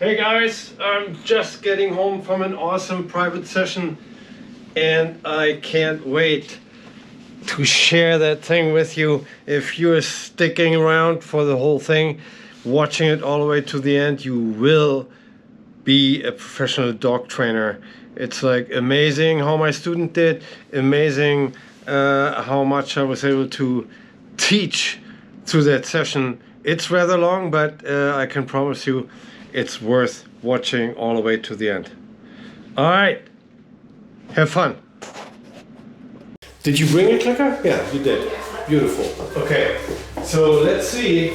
Hey guys, I'm just getting home from an awesome private session and I can't wait to share that thing with you. If you're sticking around for the whole thing, watching it all the way to the end, you will be a professional dog trainer. It's like amazing how my student did, amazing how much I was able to teach through that session. It's rather long, but I can promise you it's worth watching all the way to the end. All right, have fun. Did you bring a clicker? Yeah, you did. Beautiful. Okay, so let's see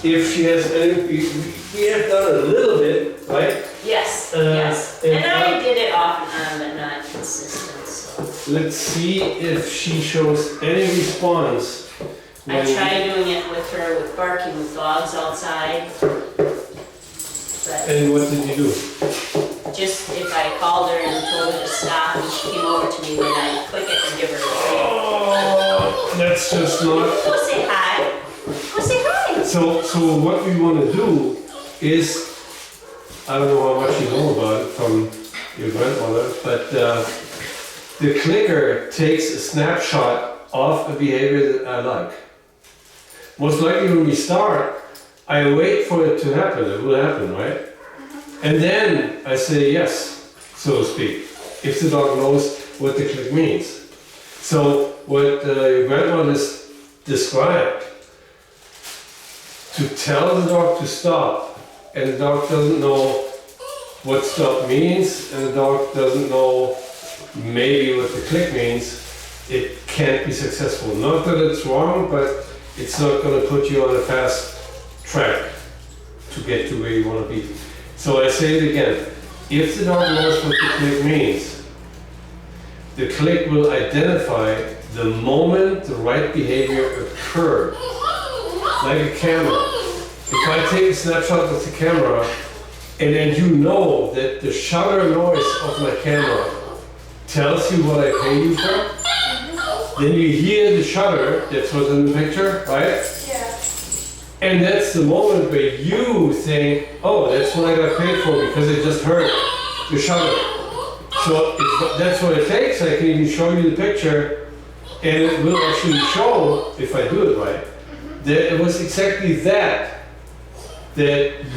if she has any. We have done a little bit, right? Yes, yes. And I did it off and on, but not consistent, so. Let's see if she shows any response. I tried doing it with her with barking with dogs outside. But And what did you do? just if I called her and told her to stop and she came over to me, then I'd click it and give her a treat. Oh, that's just not. Go say hi. Go say hi. So what we want to do is, I don't know how much you know about it from your grandmother, but the clicker takes a snapshot of a behavior that I like. Most likely when we start, I wait for it to happen. It will happen, right? And then I say yes, so to speak, if the dog knows what the click means. So what your grandmother described, to tell the dog to stop, and the dog doesn't know what stop means, and the dog doesn't know maybe what the click means, it can't be successful. Not that it's wrong, but it's not going to put you on a fast track to get to where you want to be. So I say it again, if the dog knows what the click means, the click will identify the moment the right behavior occurred, like a camera. If I take a snapshot with the camera, and then you know that the shutter noise of my camera tells you what I pay you for, then you hear the shutter, that's what's in the picture, right? And that's the moment where you think, oh, that's what I got paid for because I just heard the shutter. So if that's what it takes, I can even show you the picture and it will actually show, if I do it right, that it was exactly that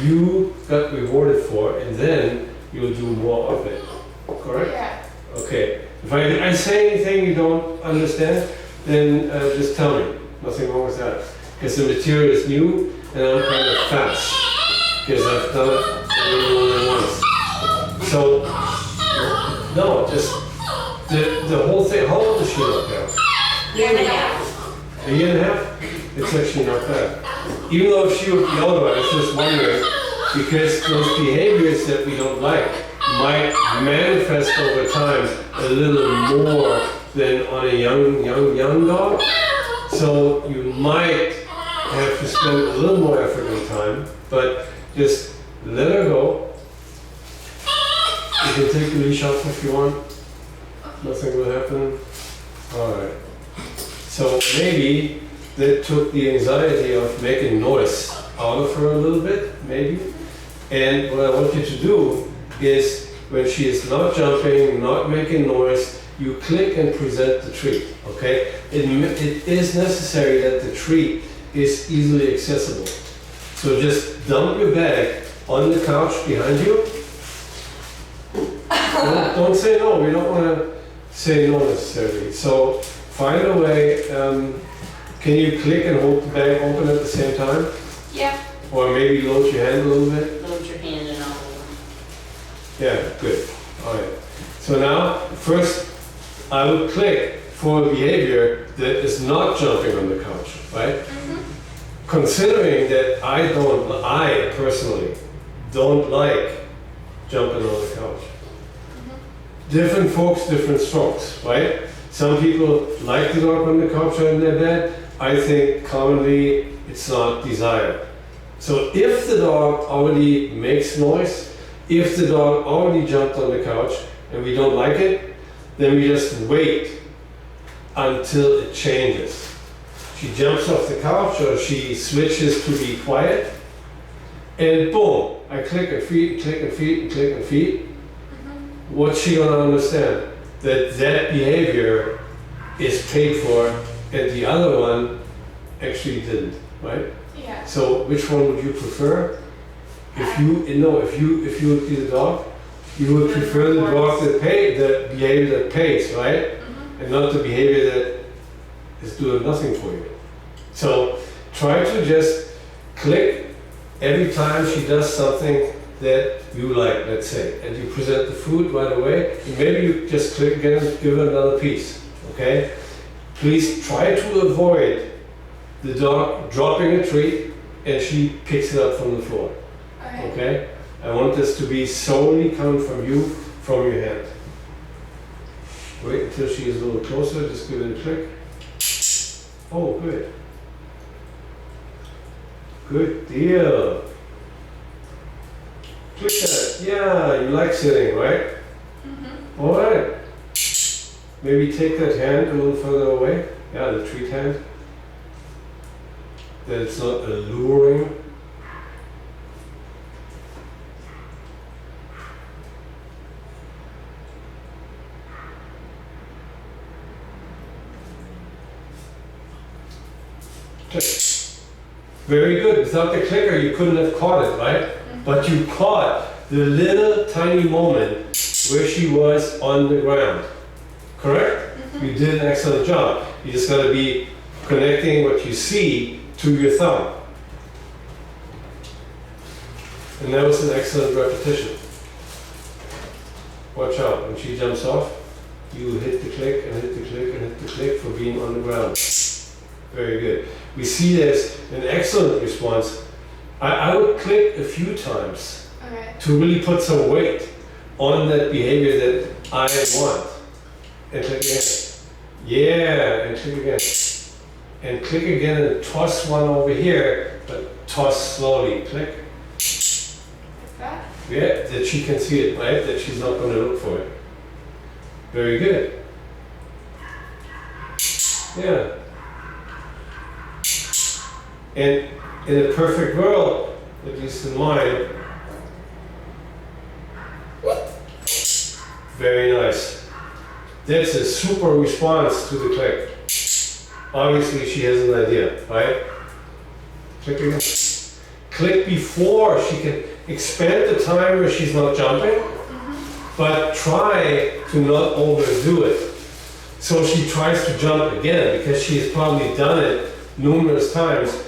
you got rewarded for, and then you'll do more of it. Correct? Yeah. Okay. If I say anything you don't understand, then just tell me. Nothing wrong with that. Because the material is new and I'm kind of fast because I've done it more than once. So, no, just the whole thing. How old is she up there? Year and a half. A year and a half? It's actually not bad. Even though she would be older, I was just wondering, because those behaviors that we don't like might manifest over time a little more than on a young dog. So you might have to spend a little more effort and time, but just let her go. You can take the leash off if you want. Nothing will happen. Alright. So maybe that took the anxiety of making noise out of her a little bit, maybe. And what I want you to do is, when she is not jumping, not making noise, you click and present the treat, okay? It is necessary that the treat is easily accessible. So just dump your bag on the couch behind you. Don't say no, we don't want to say no necessarily. So find a way, can you click and hold the bag open at the same time? Yeah. Or maybe load your hand a little bit? Load your hand and I'll hold them. Yeah, good. All right. So now, first, I would click for a behavior that is not jumping on the couch, right? Considering that I personally don't like jumping on the couch. Different folks, different strokes, right? Some people like the dog on the couch or in their bed. I think commonly it's not desired. So if the dog already makes noise, if the dog already jumped on the couch and we don't like it, then we just wait until it changes. She jumps off the couch or she switches to be quiet, and boom, I click and feed, click and feed, click and feed. What's she gonna understand? That that behavior is paid for and the other one actually didn't, right? Yeah. So which one would you prefer? If you would be the dog, you would prefer the dog that the behavior that pays, right? And not the behavior that is doing nothing for you. So try to just click every time she does something that you like, let's say, and you present the food right away, and maybe you just click again and give her another piece, okay? Please try to avoid the dog dropping a treat and she picks it up from the floor, Okay. okay? I want this to be solely come from you, from your hand. Wait until she is a little closer, just give it a click. Oh, good. Good deal. Click that. Yeah, you like sitting, right? All right. Maybe take that hand a little further away. Yeah, the treat hand. That it's not alluring. Click. Very good. Without the clicker, you couldn't have caught it, right? But you caught the little tiny moment where she was on the ground. Correct? You did an excellent job. You just got to be connecting what you see to your thumb. And that was an excellent repetition. Watch out. When she jumps off, you hit the click and hit the click and hit the click for being on the ground. Very good. We see this an excellent response. I would click a few times Okay. to really put some weight on that behavior that I want. And click again. Yeah, and click again. And click again and toss one over here, but toss slowly. Click. Like that? Yeah, that she can see it, right? That she's not going to look for it. Very good. Yeah. And in a perfect world, at least in mine, very nice. That's a super response to the click. Obviously, she has an idea, right? Click again. Click before she can expand the time where she's not jumping, but try to not overdo it. So she tries to jump again because she has probably done it numerous times.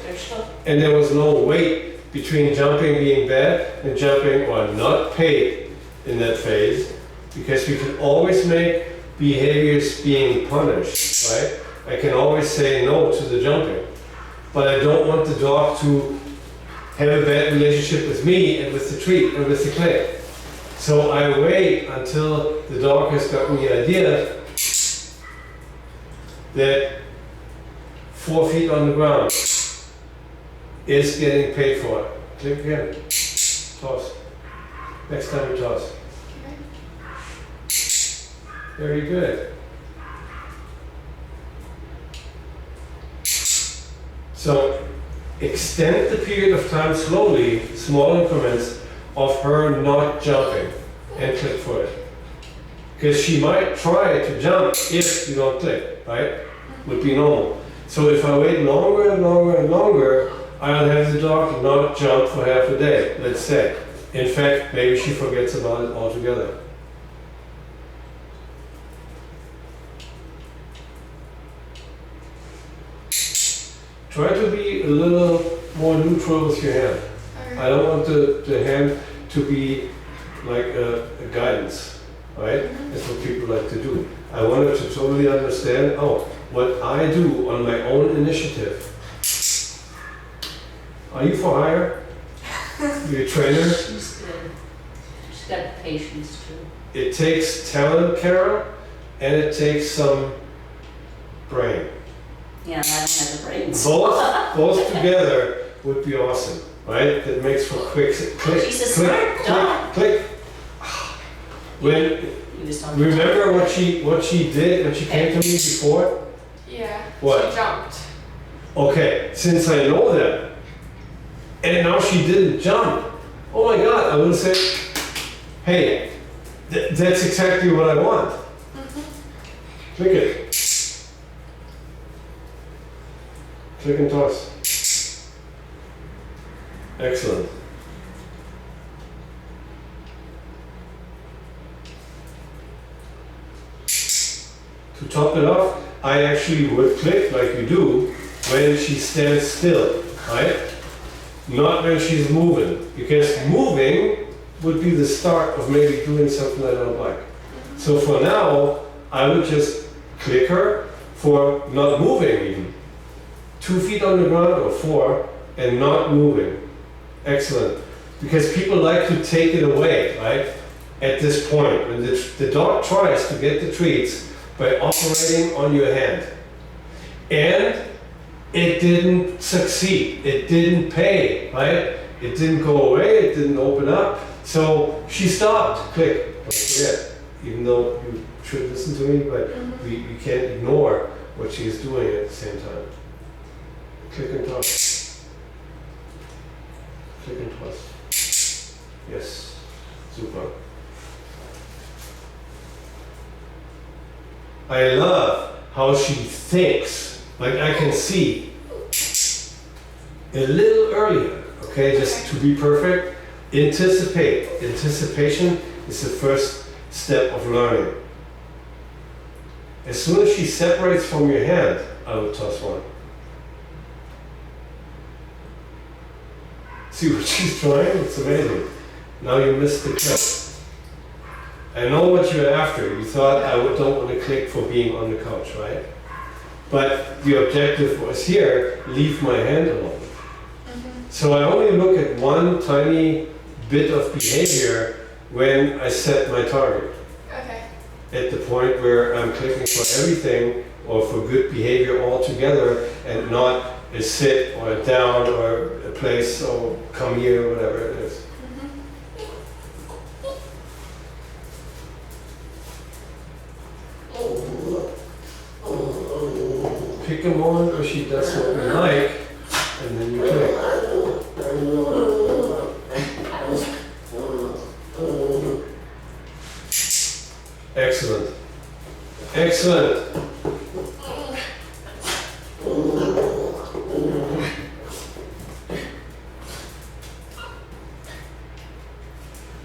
And there was no weight between jumping being bad and jumping or not paid in that phase, because we can always make behaviors being punished, right? I can always say no to the jumping, but I don't want the dog to have a bad relationship with me and with the treat and with the click. So I wait until the dog has gotten the idea that 4 feet on the ground is getting paid for. Click again. Toss. Next time you toss. Very good. So extend the period of time slowly, small increments of her not jumping, and click for it. Because she might try to jump if you don't click, right? Would be normal. So if I wait longer and longer and longer, I'll have the dog not jump for half a day, let's say. In fact, maybe she forgets about it altogether. Try to be a little more neutral with your hand. I don't want the hand to be like a guidance, right? That's what people like to do. I want her to totally understand, oh, what I do on my own initiative. Are you for hire? You're a trainer? She's good. She's got patience too. It takes talent, Kara, and it takes some brain. Yeah, I don't have the brains. Both together would be awesome, right? That makes for quick click, She's a click, smart click, dog. click. When You just don't. remember what she did when she came to me before? Yeah. What? She jumped. Okay, since I know that, and now she didn't jump, oh my God, I would have said, hey, that's exactly what I want. Click it. Click and toss. Excellent. To top it off, I actually would click like you do when she stands still, right? Not when she's moving, because moving would be the start of maybe doing something I don't like. So for now, I would just click her for not moving even. 2 feet on the ground or 4 and not moving. Excellent. Because people like to take it away, right? At this point, when the dog tries to get the treats by operating on your hand. And it didn't succeed. It didn't pay, right? It didn't go away. It didn't open up. So she stopped. Click. Don't forget. Even though you should listen to me, but we can't ignore what she's doing at the same time. Click and toss. Click and toss. Yes. Super. I love how she thinks. Like I can see a little earlier, okay, just to be perfect. Anticipate. Anticipation is the first step of learning. As soon as she separates from your hand, I will toss one. See what she's trying? It's amazing. Now you missed the click. I know what you're after. You thought don't want to click for being on the couch, right? But the objective was here, leave my hand alone. So I only look at one tiny bit of behavior when I set my target. Okay. At the point where I'm clicking for everything or for good behavior altogether and not a sit or a down or a place or come here, whatever it is. Pick a moment where she does what you like, and then you click. Excellent. Excellent.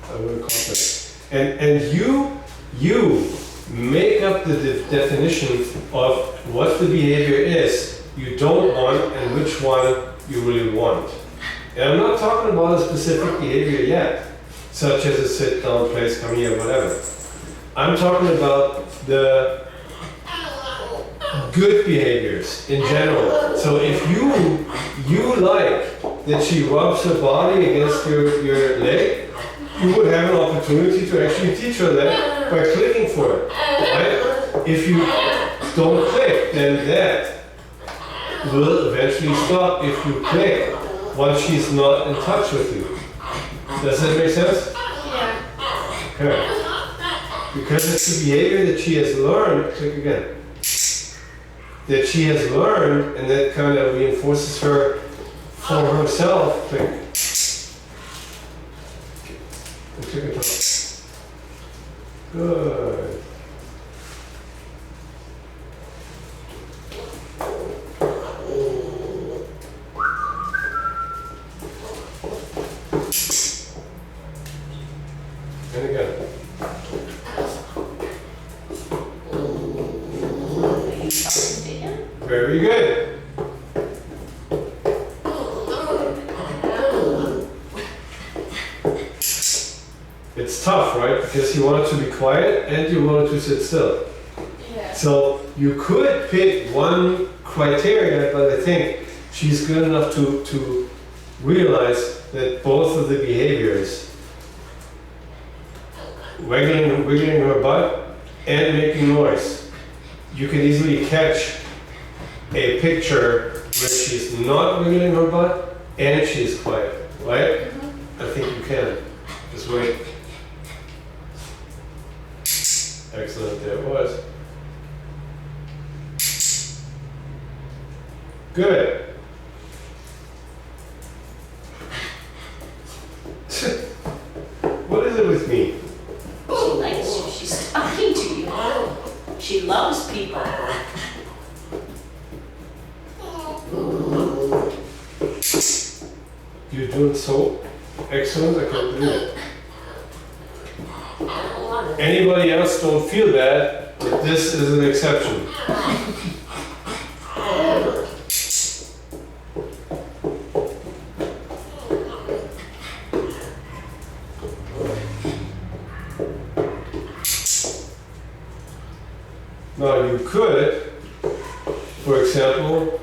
I will copy it. And you make up the definition of what the behavior is you don't want and which one you really want. And I'm not talking about a specific behavior yet, such as a sit down, place, come here, whatever. I'm talking about the good behaviors in general. So if you like that she rubs her body against your leg, you would have an opportunity to actually teach her that by clicking for it, right? If you don't click, then that will eventually stop if you click once she's not in touch with you. Does that make sense? Yeah. Okay. Because it's the behavior that she has learned, click again, that she has learned and that kind of reinforces her for herself, click. Click and talk. Good. And again. Very good. It's tough, right? Because you want it to be quiet and you want it to sit still. Yeah. So you could pick one criteria, but I think she's good enough to realize that both of the behaviors, wiggling her butt and making noise, you can easily catch a picture where she's not wiggling her butt and she's quiet, right? I think you can. Just wait. Excellent, there it was. Good. play with me. She likes you, she's talking to you. She loves people. You're doing so excellent, I can't believe it. Anybody else don't feel bad, but this is an exception. Now you could, for example,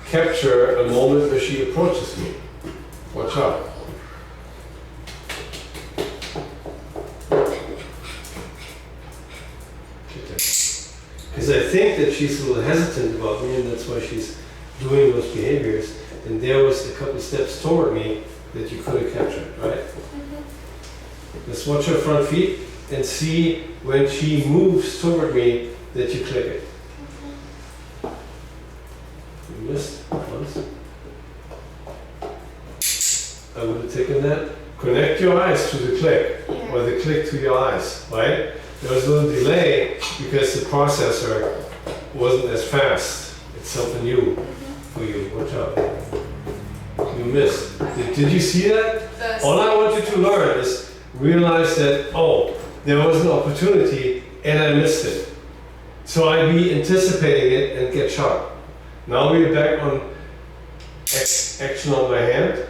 capture a moment where she approaches me. Watch out. Because I think that she's a little hesitant about me, and that's why she's doing those behaviors. And there was a couple steps toward me that you could have captured, right? Just watch her front feet and see when she moves toward me that you click it. You missed once. I would have taken that. Connect your eyes to the click, or the click to your eyes, right? There was a little delay because the processor wasn't as fast. It's something new for you. Watch out. You missed. Did you see that? All I want you to learn is realize that, oh, there was an opportunity and I missed it. So I'd be anticipating it and get sharp. Now we're back on action on my hand.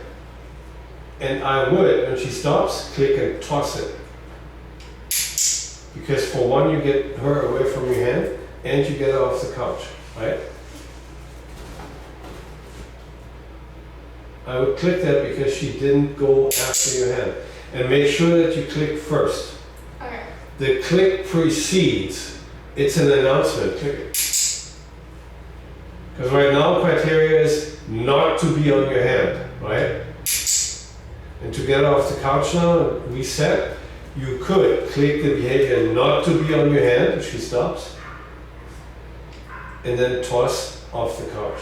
And I would, when she stops, click and toss it. Because for one, you get her away from your hand and you get her off the couch, right? I would click that because she didn't go after your hand. And make sure that you click first. Okay. The click precedes. It's an announcement. Click it. Because right now, criteria is not to be on your hand, right? And to get off the couch now and reset, you could click the behavior not to be on your hand if she stops, and then toss off the couch.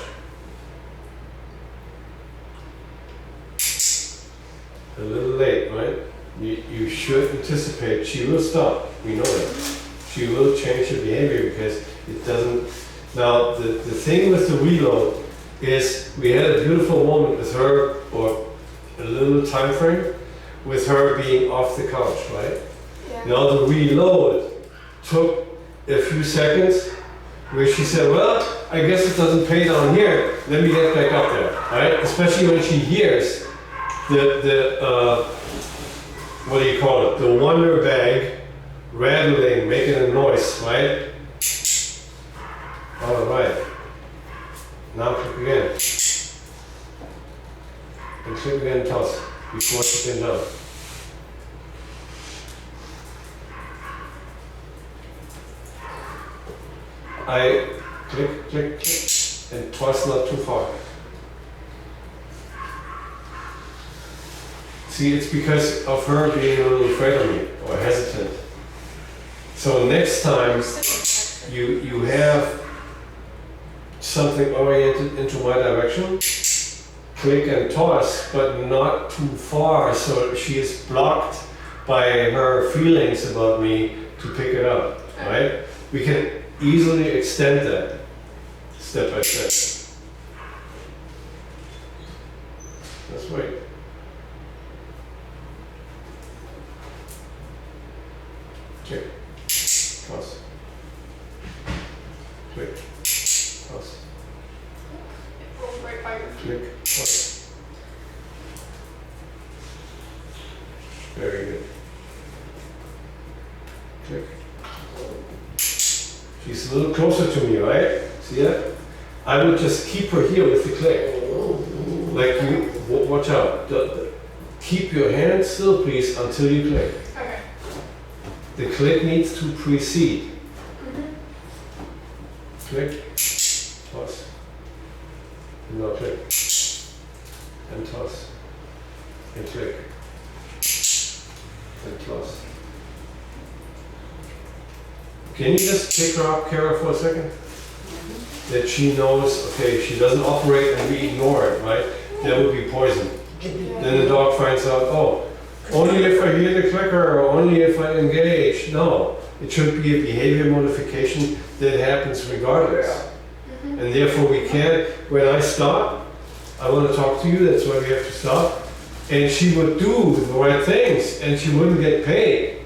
A little late, right? You should anticipate she will stop. We know that. She will change her behavior because it doesn't. Now, the thing with the reload is we had a beautiful moment with her, or a little time frame, with her being off the couch, right? Yeah. Now the reload took a few seconds where she said, well, I guess it doesn't pay down here, let me get back up there, right? Especially when she hears the what do you call it? The wonder bag rattling, making a noise, right? All right. Now click again. And click again, toss, before she can down. I click, click, click, and toss not too far. See, it's because of her being a little afraid of me, or hesitant. So next time you have something oriented into my direction, click and toss, but not too far, so she is blocked by her feelings about me to pick it up, right? We can easily extend that step by step. Let's wait. Click, toss, click, toss, It rolls right by your feet. click, toss. Very good. Click. She's a little closer to me, right? See that? I would just keep her here with the click. Like you, watch out. Keep your hand still, please, until you click. Okay. The click needs to precede. Click, toss, and now click, and toss, and click, and toss. Can you just pick her up, Kara, for a second? That she knows, okay, she doesn't operate and we ignore it, right? That would be poison. Then the dog finds out, oh, only if I hear the clicker or only if I engage. No, it should be a behavior modification that happens regardless. And therefore we can't, when I stop, I want to talk to you, that's why we have to stop. And she would do the right things and she wouldn't get paid.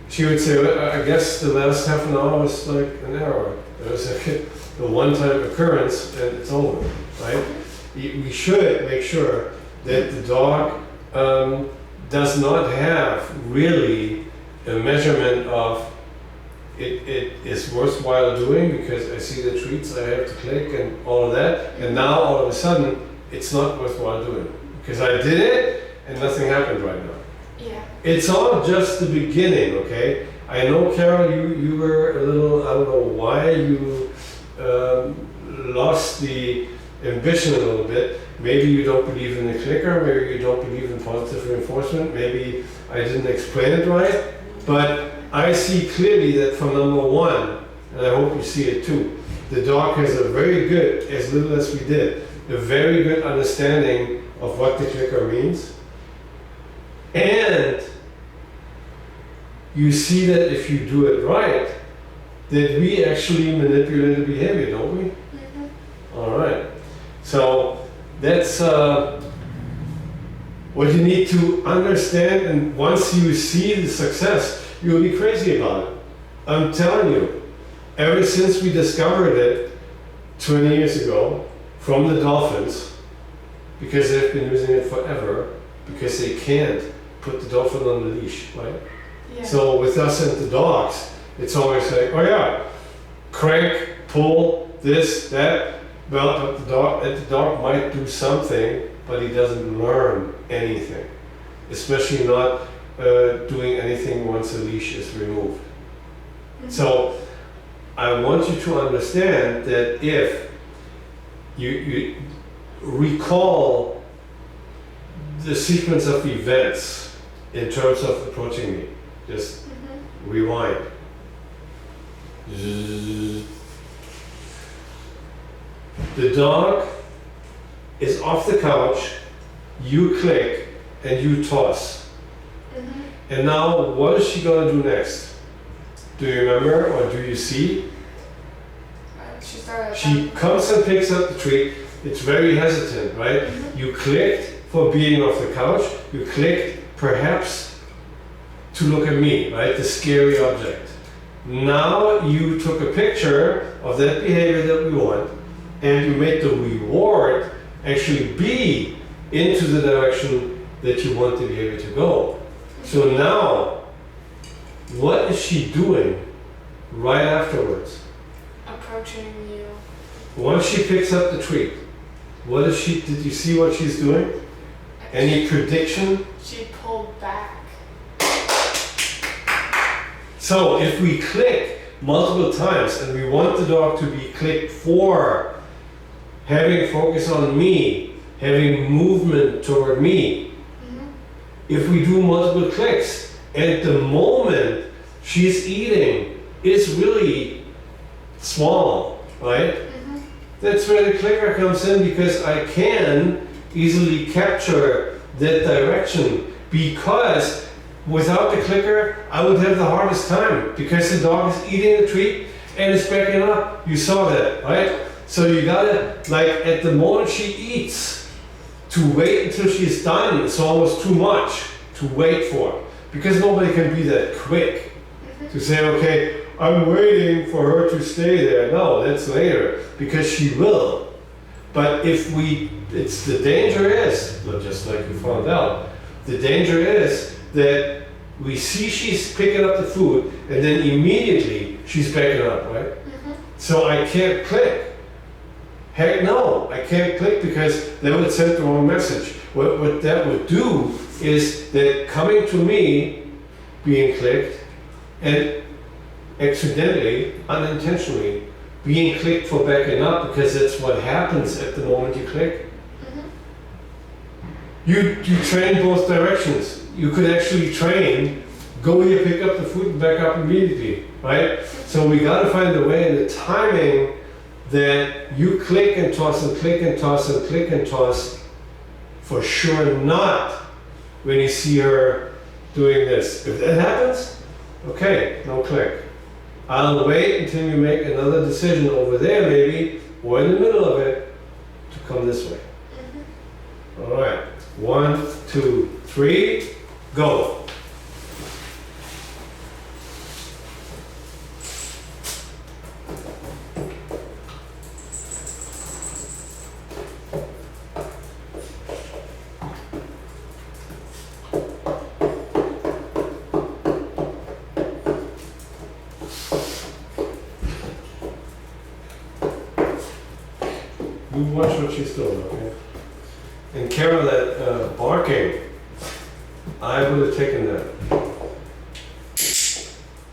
She would say, well, I guess the last half an hour was like an hour. It was a one-time occurrence and it's over, right? We should make sure that the dog does not have really a measurement of it is worthwhile doing because I see the treats I have to click and all of that, and now all of a sudden it's not worthwhile doing because I did it and nothing happened right now. Yeah. It's all just the beginning, okay? I know, Carol, you were a little, I don't know why you lost the ambition a little bit. Maybe you don't believe in the clicker, maybe you don't believe in positive reinforcement, maybe I didn't explain it right, but I see clearly that from number one, and I hope you see it too, the dog has a very good, as little as we did, a very good understanding of what the clicker means. And you see that if you do it right, that we actually manipulate the behavior, don't we? All right. So that's what you need to understand, and once you see the success, you'll be crazy about it. I'm telling you, ever since we discovered it 20 years ago from the dolphins, because they've been using it forever, because they can't put the dolphin on the leash, right? Yeah. So with us and the dogs, it's always like, oh yeah, crank, pull, this, that. Well, but the dog might do something, but he doesn't learn anything, especially not doing anything once a leash is removed. So I want you to understand that if you recall the sequence of events in terms of approaching me, just rewind. The dog is off the couch, you click, and you toss. And now, what is she going to do next? Do you remember or do you see? She comes and picks up the treat. It's very hesitant, right? You clicked for being off the couch. You clicked perhaps to look at me, right? The scary object. Now you took a picture of that behavior that we want, and you made the reward actually be into the direction that you want the behavior to go. So now, what is she doing right afterwards? Approaching you. Once she picks up the treat, what is she, did you see what she's doing? Any prediction? She pulled back. So if we click multiple times and we want the dog to be clicked for having focus on me, having movement toward me, if we do multiple clicks, at the moment she's eating, it's really small, right? That's where the clicker comes in, because I can easily capture that direction, because without the clicker I would have the hardest time, because the dog is eating the treat and it's backing up. You saw that, right? So you gotta, like, at the moment she eats, to wait until she's done is almost too much to wait for, because nobody can be that quick to say, okay, I'm waiting for her to stay there. No, that's later, because she will. But if it's the danger is, just like you found out, the danger is that we see she's picking up the food and then immediately she's backing up, right? So I can't click. Heck no, I can't click, because that would send the wrong message. What that would do is that coming to me, being clicked, and accidentally, unintentionally, being clicked for backing up, because that's what happens at the moment you click. You train both directions. You could actually train, go here, pick up the food, and back up immediately, right? So we gotta find a way in the timing that you click and toss and click and toss and click and toss, for sure not when you see her doing this. If that happens, okay, no click. I'll wait until you make another decision over there maybe, or in the middle of it, to come this way. All right, 1, 2, 3, go. You watch what she's doing, okay? And Carol, that barking, I would have taken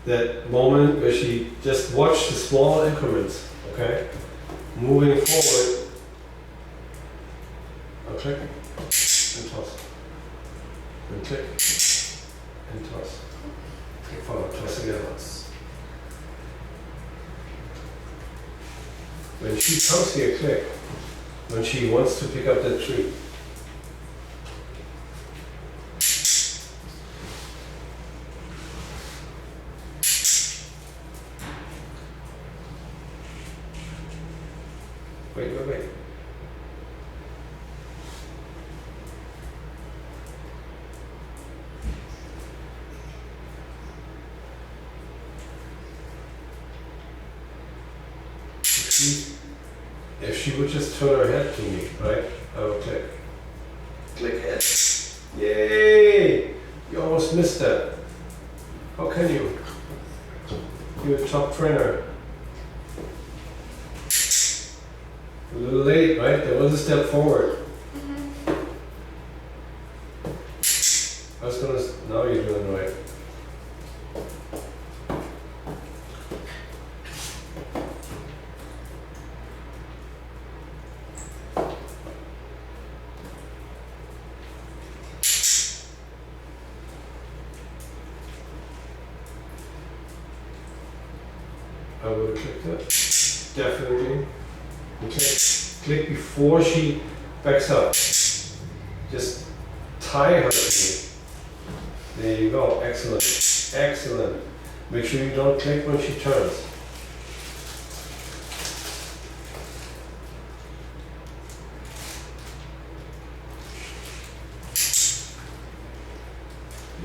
that moment where she just watched the small increments, okay? Moving forward, I'll click and toss, and click and toss. Follow, toss again. When she comes here, click. When she wants to pick up that tree. Wait. If she would just turn her head to me, right? I would click. Click head. Yay! You almost missed that. How can you? You're a top trainer. A little late, right? There was a step forward. I was gonna. Now you're doing it right. I would have clicked it. Definitely. Okay. Click before she backs up. Just tie her to me. There you go. Excellent. Excellent. Make sure you don't click when she turns.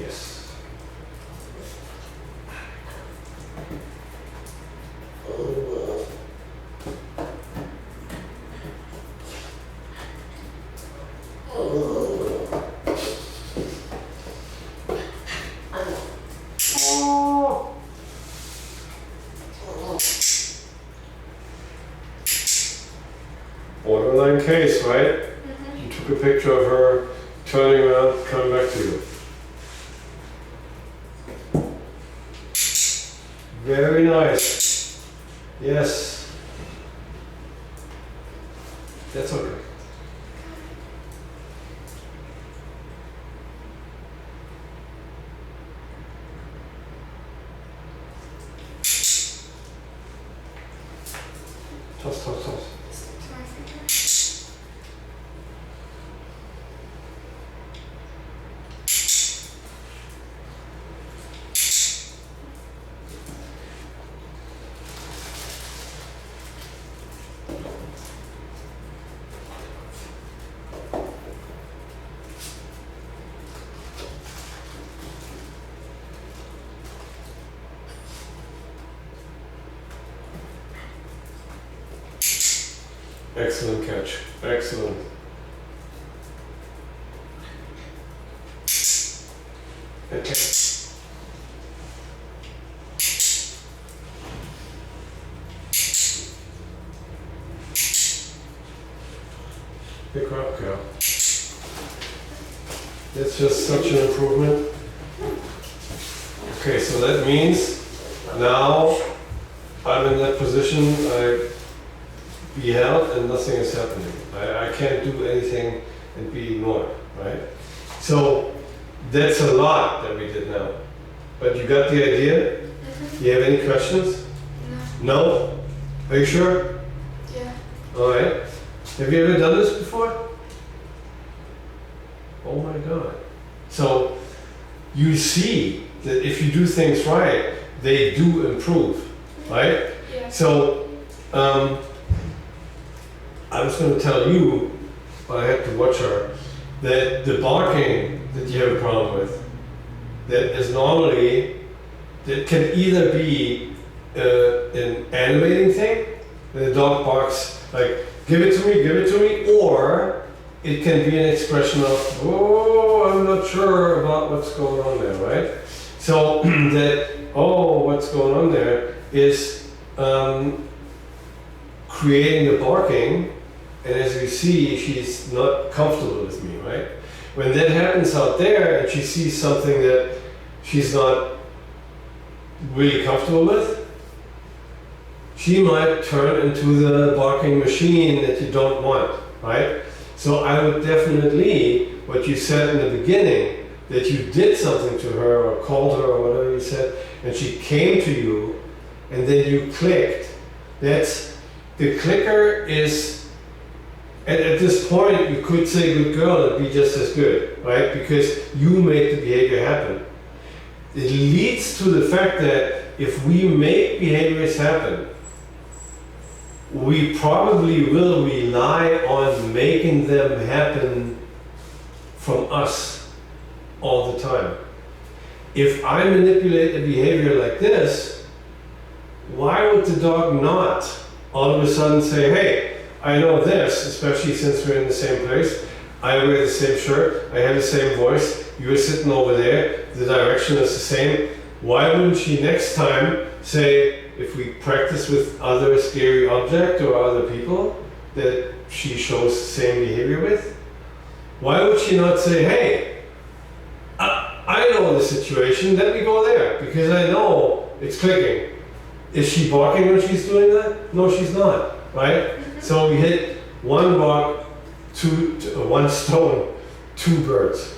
Yes. Borderline case, right? You took a picture of her turning around, coming back to you. Very nice. Yes. That's okay. Toss. To my finger. Excellent catch. Excellent. Okay. Pick her up, girl. It's just such an improvement. Okay, so that means now I'm in that position, I be held and nothing is happening. I can't do anything and be ignored, right? So that's a lot that we did now. But you got the idea? You have any questions? No. No? Are you sure? Yeah. All right. Have you ever done this before? Oh my God. So you see that if you do things right, they do improve, right? Yeah. So I was going to tell you, but I had to watch her, that the barking that you have a problem with, that is normally, that can either be an animating thing, the dog barks like, give it to me, or it can be an expression of, oh, I'm not sure about what's going on there, right? So that, oh, what's going on there is creating the barking, and as we see, she's not comfortable with me, right? When that happens out there and she sees something that she's not really comfortable with, she might turn into the barking machine that you don't want, right? So I would definitely, what you said in the beginning, that you did something to her or called her or whatever you said, and she came to you, and then you clicked. That's, the clicker is, at this point you could say good girl, it'd be just as good, right? Because you made the behavior happen. It leads to the fact that if we make behaviors happen, we probably will rely on making them happen from us all the time. If I manipulate a behavior like this, why would the dog not all of a sudden say, hey, I know this, especially since we're in the same place, I wear the same shirt, I have the same voice, you're sitting over there, the direction is the same. Why wouldn't she next time say, if we practice with other scary object or other people that she shows the same behavior with? Why would she not say, hey, I know the situation, let me go there, because I know it's clicking. Is she barking when she's doing that? No, she's not, right? So we hit one rock, one stone, two birds.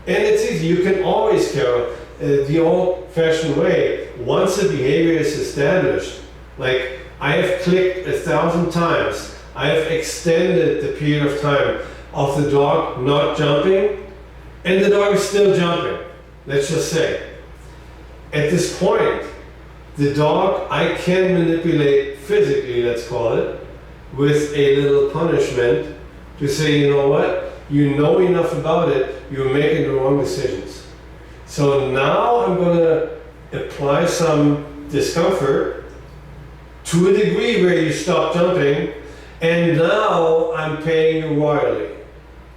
And it's easy, you can always, Carol, the old-fashioned way, once a behavior is established, like I have clicked 1,000 times, I have extended the period of time of the dog not jumping, and the dog is still jumping, let's just say. At this point, the dog I can manipulate physically, let's call it, with a little punishment to say, you know what, you know enough about it, you're making the wrong decisions. So now I'm going to apply some discomfort to a degree where you stop jumping, and now I'm paying you royally.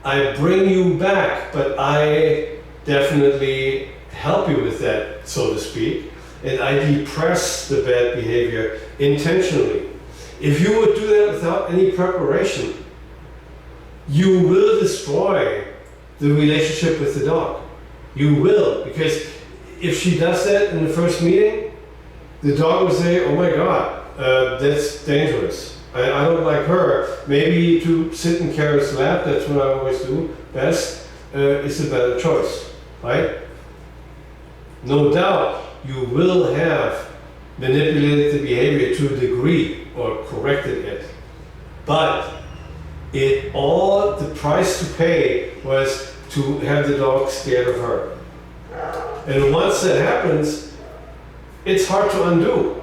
I bring you back, but I definitely help you with that, so to speak, and I depress the bad behavior intentionally. If you would do that without any preparation, you will destroy the relationship with the dog. You will, because if she does that in the first meeting, the dog will say, oh my God, that's dangerous. I don't like her. Maybe to sit in Kara's lap, that's what I always do best, is a better choice, right? No doubt you will have manipulated the behavior to a degree or corrected it. But the price to pay was to have the dog scared of her. And once that happens, it's hard to undo.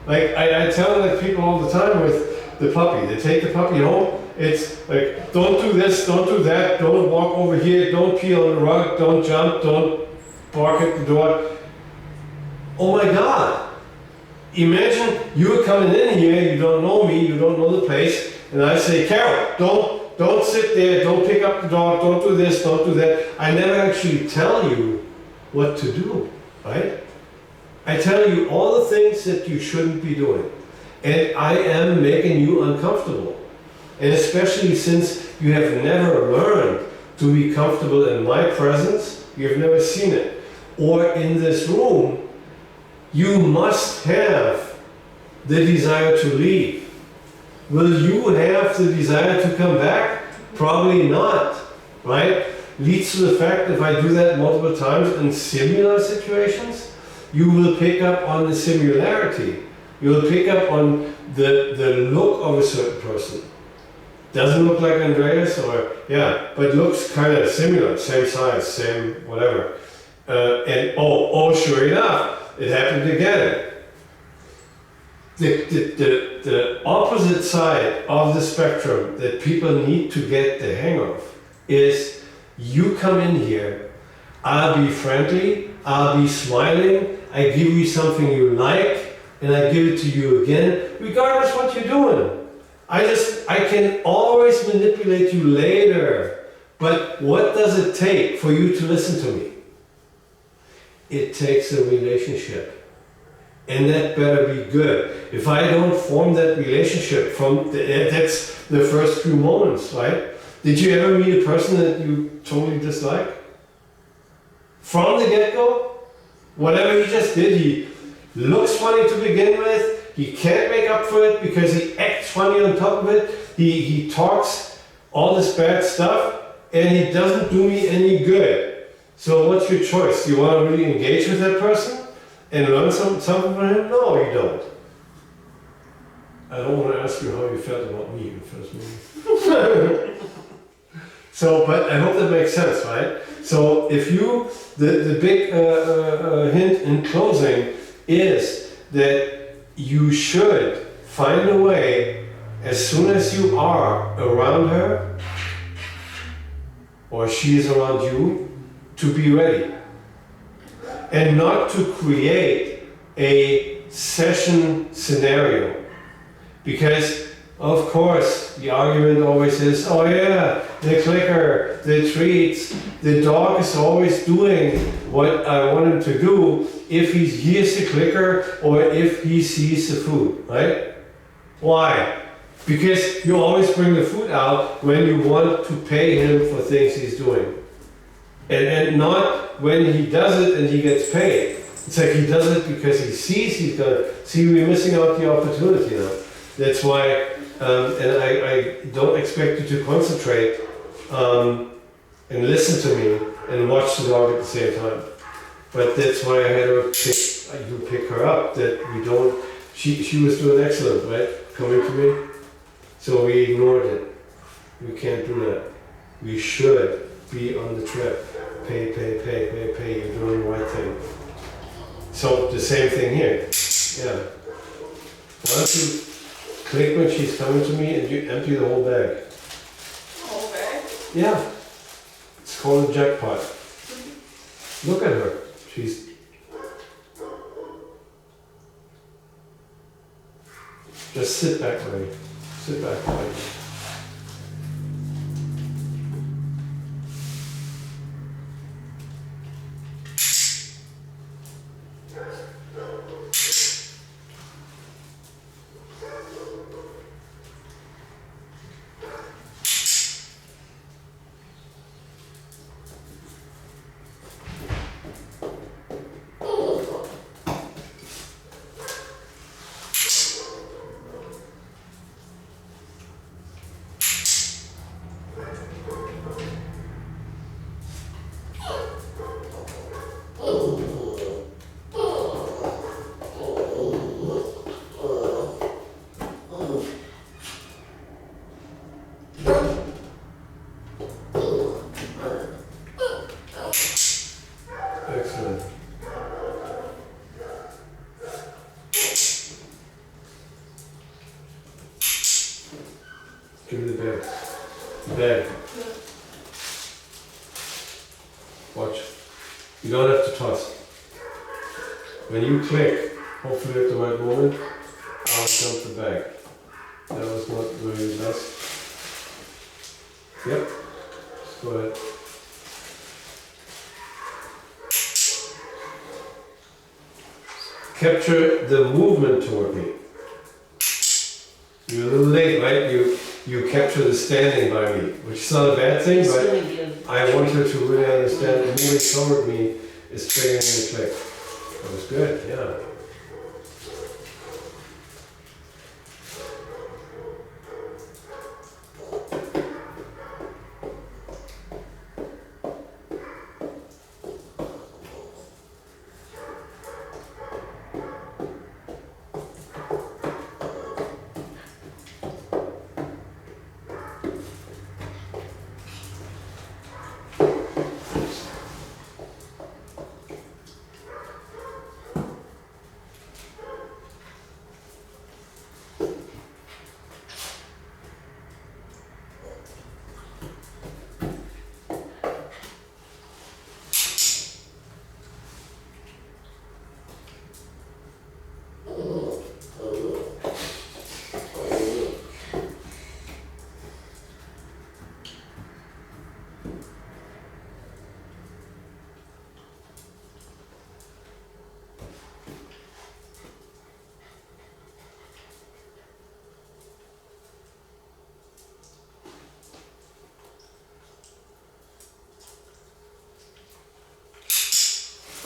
Like I tell that people all the time with the puppy. They take the puppy home. It's like, don't do this, don't do that, don't walk over here, don't pee on the rug, don't jump, don't bark at the door. Oh my God. Imagine you're coming in here, you don't know me, you don't know the place, and I say, Carol, don't sit there, don't pick up the dog, don't do this, don't do that. I never actually tell you what to do, right? I tell you all the things that you shouldn't be doing. And I am making you uncomfortable. And especially since you have never learned to be comfortable in my presence, you've never seen it. Or in this room, you must have the desire to leave. Will you have the desire to come back? Probably not, right? Leads to the fact if I do that multiple times in similar situations, you will pick up on the similarity. You will pick up on the look of a certain person. Doesn't look like Andreas, or yeah, but looks kind of similar, same size, same whatever. And oh, sure enough, it happened again. The opposite side of the spectrum that people need to get the hang of is you come in here, I'll be friendly, I'll be smiling, I give you something you like, and I give it to you again, regardless what you're doing. I can always manipulate you later, but what does it take for you to listen to me? It takes a relationship. And that better be good. If I don't form that relationship that's the first few moments, right? Did you ever meet a person that you totally dislike? From the get-go? Whatever he just did, he looks funny to begin with, he can't make up for it because he acts funny on top of it, he talks all this bad stuff, and he doesn't do me any good. So what's your choice? Do you want to really engage with that person? And learn something from him? No, you don't. I don't want to ask you how you felt about me in the first meeting. So, but I hope that makes sense, right? So if you, the big hint in closing is that you should find a way, as soon as you are around her, or she is around you, to be ready. And not to create a session scenario. Because, of course, the argument always is, oh yeah, the clicker, the treats, the dog is always doing what I want him to do if he hears the clicker or if he sees the food, right? Why? Because you always bring the food out when you want to pay him for things he's doing. And not when he does it and he gets paid. It's like he does it because he sees he's gonna see we're missing out the opportunity now. That's why, and I don't expect you to concentrate and listen to me and watch the dog at the same time. But that's why I had her pick her up. That we don't. She was doing excellent, right? Coming to me. So we ignored it. We can't do that. We should be on the trip. Pay, you're doing the right thing. So the same thing here. Yeah. Why don't you click when she's coming to me and you empty the whole bag? Whole bag? Yeah. It's called a jackpot. Look at her. She's... Just sit back, buddy. Sit back, buddy. Excellent. Give me the bag. Bag. Watch. You don't have to toss. When you click, hopefully at the right moment, I'll dump the bag. That was not very nice. Yep. Just go ahead. Capture the movement toward me. You're a little late, right? You capture the standing by me, which is not a bad thing, It's but doing good. I want her to really understand that moving toward me is triggering the click. That was good, yeah.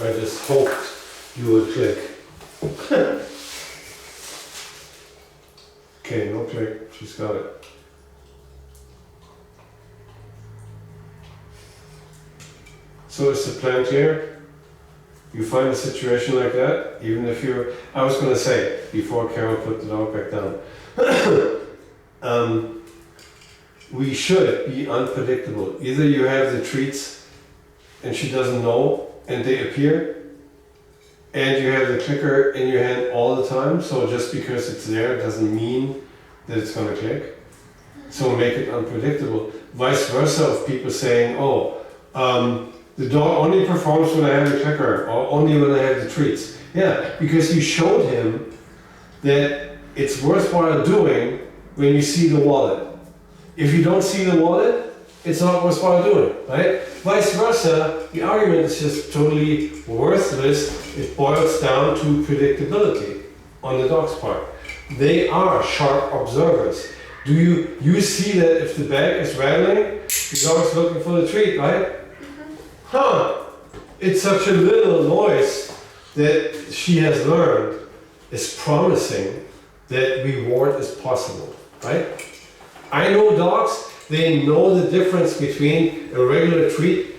I just hoped you would click. Okay, no click, she's got it. So is the plan clear? You find a situation like that, even if you're, I was gonna say, before Carol put the dog back down, we should be unpredictable. Either you have the treats and she doesn't know and they appear, and you have the clicker in your hand all the time, so just because it's there doesn't mean that it's gonna click. So make it unpredictable. Vice versa of people saying, oh, the dog only performs when I have the clicker, or only when I have the treats. Yeah, because you showed him that it's worthwhile doing when you see the wallet. If you don't see the wallet, it's not worthwhile doing, right? Vice versa, the argument is just totally worthless. It boils down to predictability on the dog's part. They are sharp observers. Do you see that if the bag is rattling, the dog's looking for the treat, right? Huh, it's such a little noise that she has learned is promising that reward is possible, right? I know dogs, they know the difference between a regular treat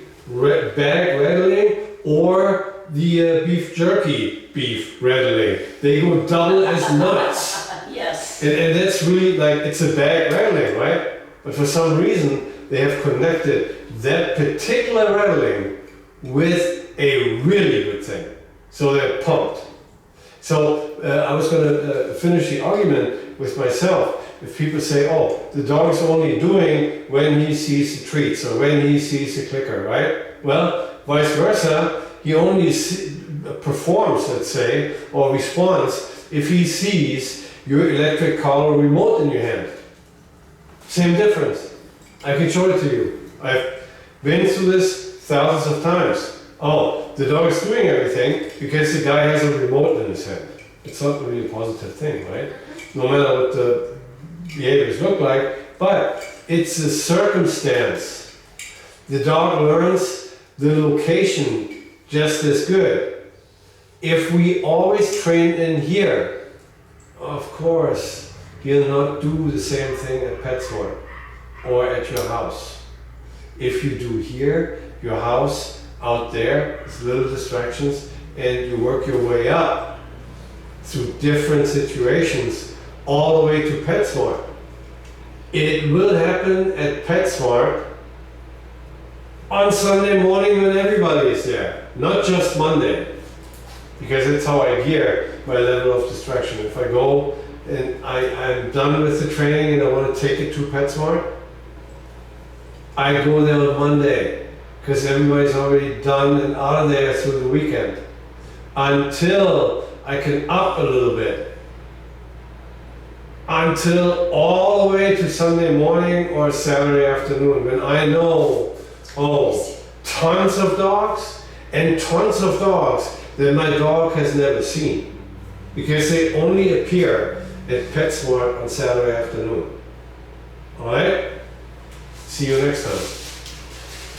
bag rattling or the beef jerky beef rattling. They go double as nuts. Yes. And that's really like, it's a bag rattling, right? But for some reason, they have connected that particular rattling with a really good thing. So they're pumped. So I was going to finish the argument with myself. If people say, oh, the dog is only doing when he sees the treats or when he sees the clicker, right? Well, vice versa, he only performs, let's say, or responds if he sees your electric car remote in your hand. Same difference. I can show it to you. I've been through this thousands of times. Oh, the dog is doing everything because the guy has a remote in his hand. It's not really a positive thing, right? No matter what the behaviors look like, but it's a circumstance. The dog learns the location just as good. If we always train in here, of course, he'll not do the same thing at PetSmart or at your house. If you do here, your house, out there, it's little distractions, and you work your way up through different situations all the way to PetSmart. It will happen at PetSmart on Sunday morning when everybody is there, not just Monday, because that's how I gear my level of distraction. If I go and I'm done with the training and I want to take it to PetSmart, I go there on Monday because everybody's already done and out of there through the weekend until I can up a little bit. Until all the way to Sunday morning or Saturday afternoon when I know, oh, tons of dogs and tons of dogs that my dog has never seen because they only appear at PetSmart on Saturday afternoon. Alright? See you next time.